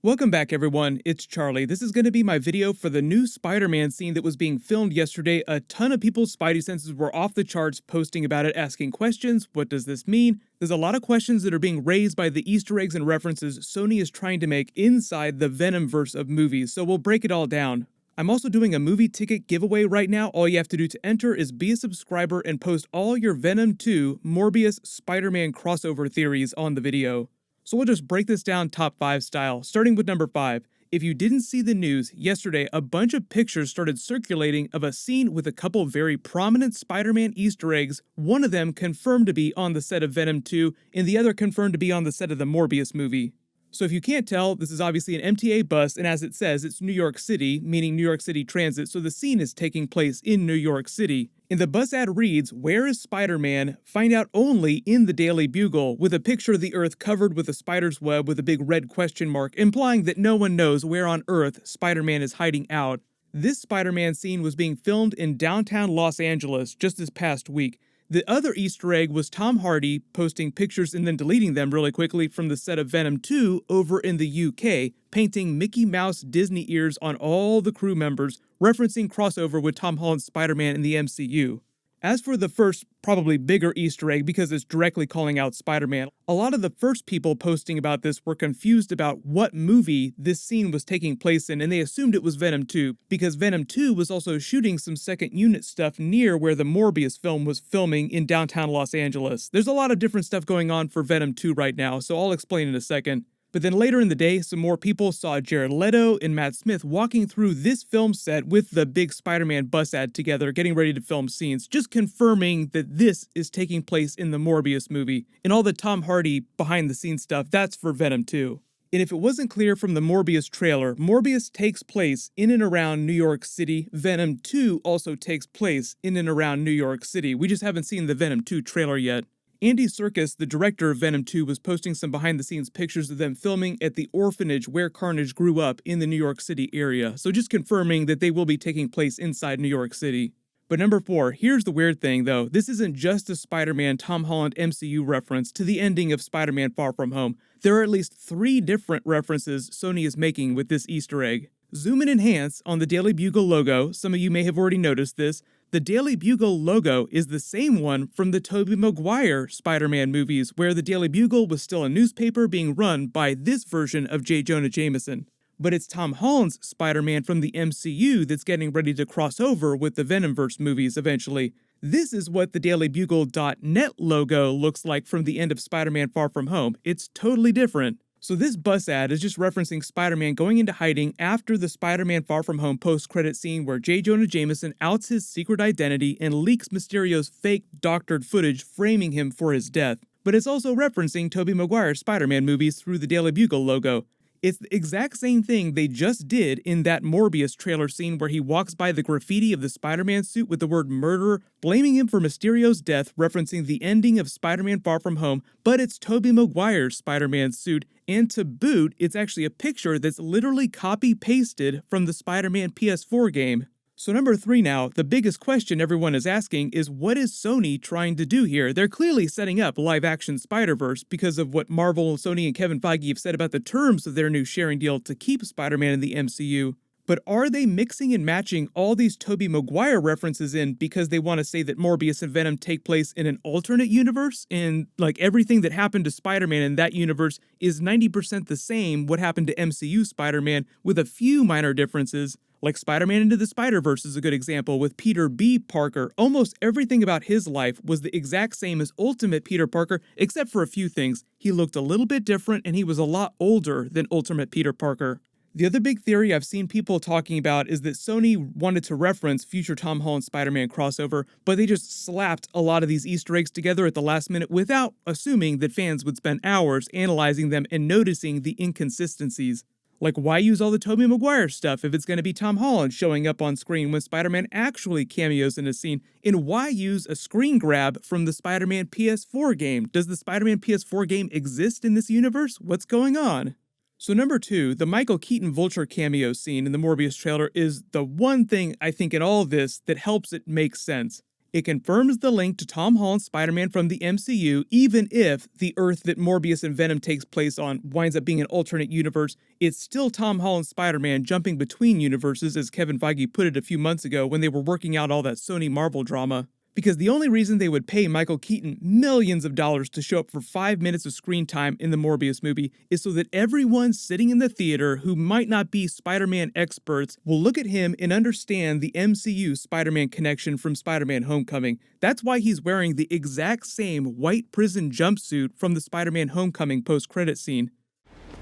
Welcome back everyone, it's Charlie. This is going to be my video for the new Spider-Man scene that was being filmed yesterday. A ton of people's spidey senses were off the charts posting about it, asking questions. What does this mean? There's a lot of questions that are being raised by the Easter eggs and references Sony is trying to make inside the Venom verse of movies, so we'll break it all down. I'm also doing a movie ticket giveaway right now. All you have to do to enter is be a subscriber and post all your Venom 2 Morbius Spider-Man crossover theories on the video. So we'll just break this down top 5 style, starting with number 5. If you didn't see the news, yesterday a bunch of pictures started circulating of a scene with a couple very prominent Spider-Man Easter eggs, one of them confirmed to be on the set of Venom 2, and the other confirmed to be on the set of the Morbius movie. So if you can't tell, this is obviously an MTA bus, and as it says, it's New York City, meaning New York City Transit, so the scene is taking place in New York City. And the bus ad reads, "Where is Spider-Man? Find out only in the Daily Bugle," with a picture of the Earth covered with a spider's web with a big red question mark, implying that no one knows where on Earth Spider-Man is hiding out. This Spider-Man scene was being filmed in downtown Los Angeles just this past week. The other Easter egg was Tom Hardy posting pictures and then deleting them really quickly from the set of Venom 2 over in the UK, painting Mickey Mouse Disney ears on all the crew members, referencing crossover with Tom Holland's Spider-Man in the MCU. As for the first, probably bigger Easter egg because it's directly calling out Spider-Man, a lot of the first people posting about this were confused about what movie this scene was taking place in, and they assumed it was Venom 2, because Venom 2 was also shooting some second unit stuff near where the Morbius film was filming in downtown Los Angeles. There's a lot of different stuff going on for Venom 2 right now, so I'll explain in a second. But then later in the day, some more people saw Jared Leto and Matt Smith walking through this film set with the big Spider-Man bus ad together, getting ready to film scenes, just confirming that this is taking place in the Morbius movie. And all the Tom Hardy behind-the-scenes stuff, that's for Venom 2. And if it wasn't clear from the Morbius trailer, Morbius takes place in and around New York City. Venom 2 also takes place in and around New York City. We just haven't seen the Venom 2 trailer yet. Andy Serkis, the director of Venom 2, was posting some behind-the-scenes pictures of them filming at the orphanage where Carnage grew up in the New York City area, so just confirming that they will be taking place inside New York City. But number 4, here's the weird thing though, this isn't just a Spider-Man Tom Holland MCU reference to the ending of Spider-Man Far From Home. There are at least 3 different references Sony is making with this Easter egg. Zoom and enhance on the Daily Bugle logo, some of you may have already noticed this. The Daily Bugle logo is the same one from the Tobey Maguire Spider-Man movies, where the Daily Bugle was still a newspaper being run by this version of Jonah Jameson. But it's Tom Holland's Spider-Man from the MCU that's getting ready to cross over with the Venomverse movies eventually. This is what the DailyBugle.net logo looks like from the end of Spider-Man Far From Home. It's totally different. So this bus ad is just referencing Spider-Man going into hiding after the Spider-Man Far From Home post-credit scene where Jonah Jameson outs his secret identity and leaks Mysterio's fake doctored footage framing him for his death. But it's also referencing Tobey Maguire's Spider-Man movies through the Daily Bugle logo. It's the exact same thing they just did in that Morbius trailer scene where he walks by the graffiti of the Spider-Man suit with the word murder, blaming him for Mysterio's death, referencing the ending of Spider-Man Far From Home, but it's Tobey Maguire's Spider-Man suit, and to boot, it's actually a picture that's literally copy-pasted from the Spider-Man PS4 game. So number 3 now, the biggest question everyone is asking is what is Sony trying to do here? They're clearly setting up live-action Spider-Verse because of what Marvel, Sony, and Kevin Feige have said about the terms of their new sharing deal to keep Spider-Man in the MCU. But are they mixing and matching all these Tobey Maguire references in because they want to say that Morbius and Venom take place in an alternate universe? And like everything that happened to Spider-Man in that universe is 90% the same what happened to MCU Spider-Man with a few minor differences. Like Spider-Man Into the Spider-Verse is a good example with Peter B. Parker. Almost everything about his life was the exact same as Ultimate Peter Parker, except for a few things. He looked a little bit different and he was a lot older than Ultimate Peter Parker. The other big theory I've seen people talking about is that Sony wanted to reference future Tom Holland Spider-Man crossover, but they just slapped a lot of these Easter eggs together at the last minute without assuming that fans would spend hours analyzing them and noticing the inconsistencies. Like, why use all the Tobey Maguire stuff if it's going to be Tom Holland showing up on screen when Spider-Man actually cameos in a scene? And why use a screen grab from the Spider-Man PS4 game? Does the Spider-Man PS4 game exist in this universe? What's going on? So number 2, the Michael Keaton Vulture cameo scene in the Morbius trailer is the one thing I think in all of this that helps it make sense. It confirms the link to Tom Holland's Spider-Man from the MCU, even if the Earth that Morbius and Venom takes place on winds up being an alternate universe. It's still Tom Holland's Spider-Man jumping between universes, as Kevin Feige put it a few months ago when they were working out all that Sony Marvel drama. Because the only reason they would pay Michael Keaton millions of dollars to show up for 5 minutes of screen time in the Morbius movie is so that everyone sitting in the theater who might not be Spider-Man experts will look at him and understand the MCU Spider-Man connection from Spider-Man Homecoming. That's why he's wearing the exact same white prison jumpsuit from the Spider-Man Homecoming post-credit scene.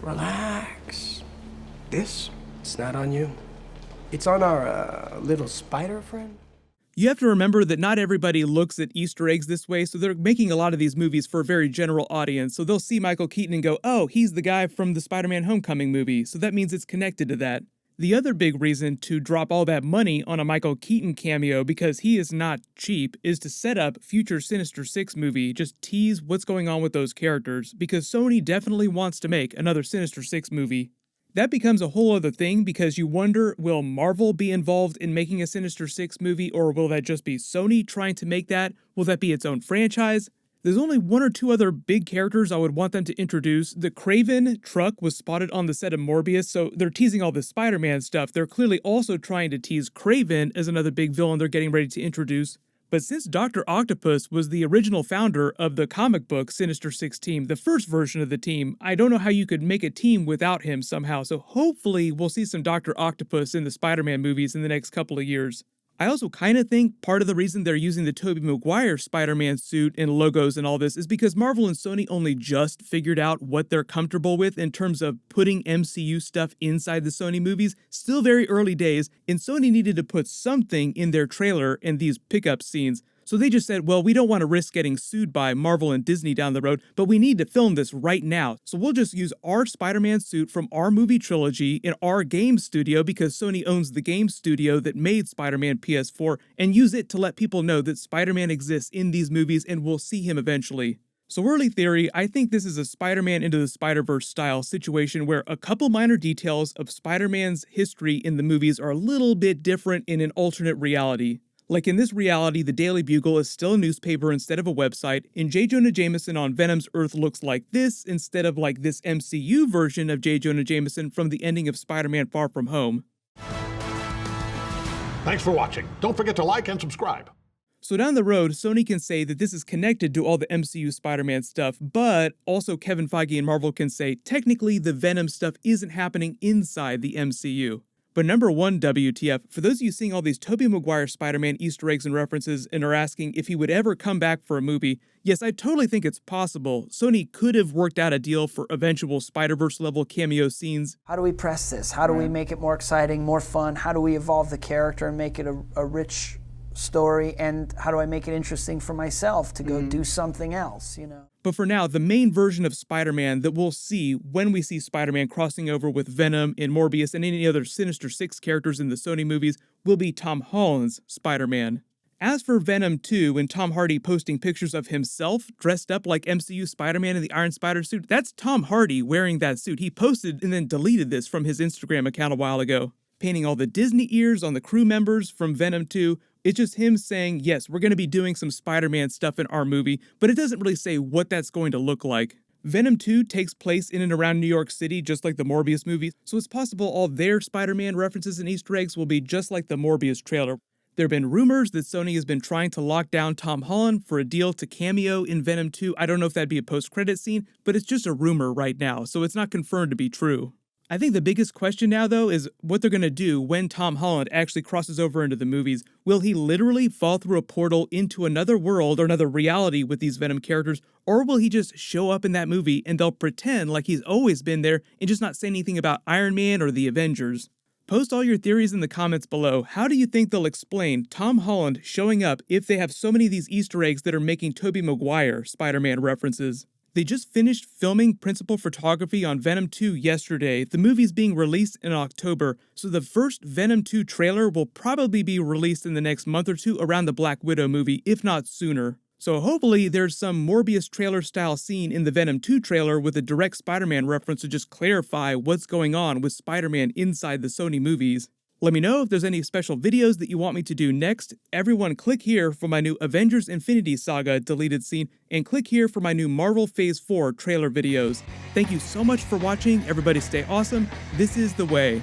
Relax. It's not on you. It's on our little spider friend. You have to remember that not everybody looks at Easter eggs this way, so they're making a lot of these movies for a very general audience. So they'll see Michael Keaton and go, oh, he's the guy from the Spider-Man Homecoming movie, so that means it's connected to that. The other big reason to drop all that money on a Michael Keaton cameo, because he is not cheap, is to set up future Sinister Six movie, just tease what's going on with those characters, because Sony definitely wants to make another Sinister Six movie. That becomes a whole other thing because you wonder, will Marvel be involved in making a Sinister Six movie, or will that just be Sony trying to make that? Will that be its own franchise? There's only one or two other big characters I would want them to introduce. The Kraven truck was spotted on the set of Morbius, so they're teasing all this Spider-Man stuff. They're clearly also trying to tease Kraven as another big villain they're getting ready to introduce. But since Dr. Octopus was the original founder of the comic book Sinister Six team, the first version of the team, I don't know how you could make a team without him somehow, so hopefully we'll see some Dr. Octopus in the Spider-Man movies in the next couple of years. I also kind of think part of the reason they're using the Tobey Maguire Spider-Man suit and logos and all this is because Marvel and Sony only just figured out what they're comfortable with in terms of putting MCU stuff inside the Sony movies. Still very early days, and Sony needed to put something in their trailer and these pickup scenes. So they just said, well, we don't want to risk getting sued by Marvel and Disney down the road, but we need to film this right now. So we'll just use our Spider-Man suit from our movie trilogy in our game studio because Sony owns the game studio that made Spider-Man PS4 and use it to let people know that Spider-Man exists in these movies and we'll see him eventually. So early theory, I think this is a Spider-Man Into the Spider-Verse style situation where a couple minor details of Spider-Man's history in the movies are a little bit different in an alternate reality. Like in this reality, the Daily Bugle is still a newspaper instead of a website, and J. Jonah Jameson on Venom's Earth looks like this instead of like this MCU version of J. Jonah Jameson from the ending of Spider-Man Far From Home. Thanks for watching. Don't forget to like and subscribe. So down the road, Sony can say that this is connected to all the MCU Spider-Man stuff, but also Kevin Feige and Marvel can say technically the Venom stuff isn't happening inside the MCU. But number one, WTF, for those of you seeing all these Tobey Maguire Spider-Man Easter eggs and references and are asking if he would ever come back for a movie, yes, I totally think it's possible. Sony could have worked out a deal for eventual Spider-Verse level cameo scenes. How do we press this? How do we make it more exciting, more fun? How do we evolve the character and make it a rich story? And how do I make it interesting for myself to go do something else, you know? But for now, the main version of Spider-Man that we'll see when we see Spider-Man crossing over with Venom and Morbius and any other Sinister Six characters in the Sony movies will be Tom Holland's Spider-Man. As for Venom 2 and Tom Hardy posting pictures of himself dressed up like MCU Spider-Man in the Iron Spider suit, that's Tom Hardy wearing that suit. He posted and then deleted this from his Instagram account a while ago. Painting all the Disney ears on the crew members from Venom 2. It's just him saying, yes, we're going to be doing some Spider-Man stuff in our movie, but it doesn't really say what that's going to look like. Venom 2 takes place in and around New York City, just like the Morbius movie, so it's possible all their Spider-Man references and Easter eggs will be just like the Morbius trailer. There have been rumors that Sony has been trying to lock down Tom Holland for a deal to cameo in Venom 2. I don't know if that'd be a post-credit scene, but it's just a rumor right now, so it's not confirmed to be true. I think the biggest question now, though, is what they're going to do when Tom Holland actually crosses over into the movies. Will he literally fall through a portal into another world or another reality with these Venom characters, or will he just show up in that movie and they'll pretend like he's always been there and just not say anything about Iron Man or the Avengers? Post all your theories in the comments below. How do you think they'll explain Tom Holland showing up if they have so many of these Easter eggs that are making Tobey Maguire Spider-Man references? They just finished filming principal photography on Venom 2 yesterday. The movie's being released in October, so the first Venom 2 trailer will probably be released in the next month or two around the Black Widow movie, if not sooner. So hopefully there's some Morbius trailer style scene in the Venom 2 trailer with a direct Spider-Man reference to just clarify what's going on with Spider-Man inside the Sony movies. Let me know if there's any special videos that you want me to do next. Everyone click here for my new Avengers Infinity Saga deleted scene, and click here for my new Marvel Phase 4 trailer videos. Thank you so much for watching. Everybody stay awesome. This is The Way.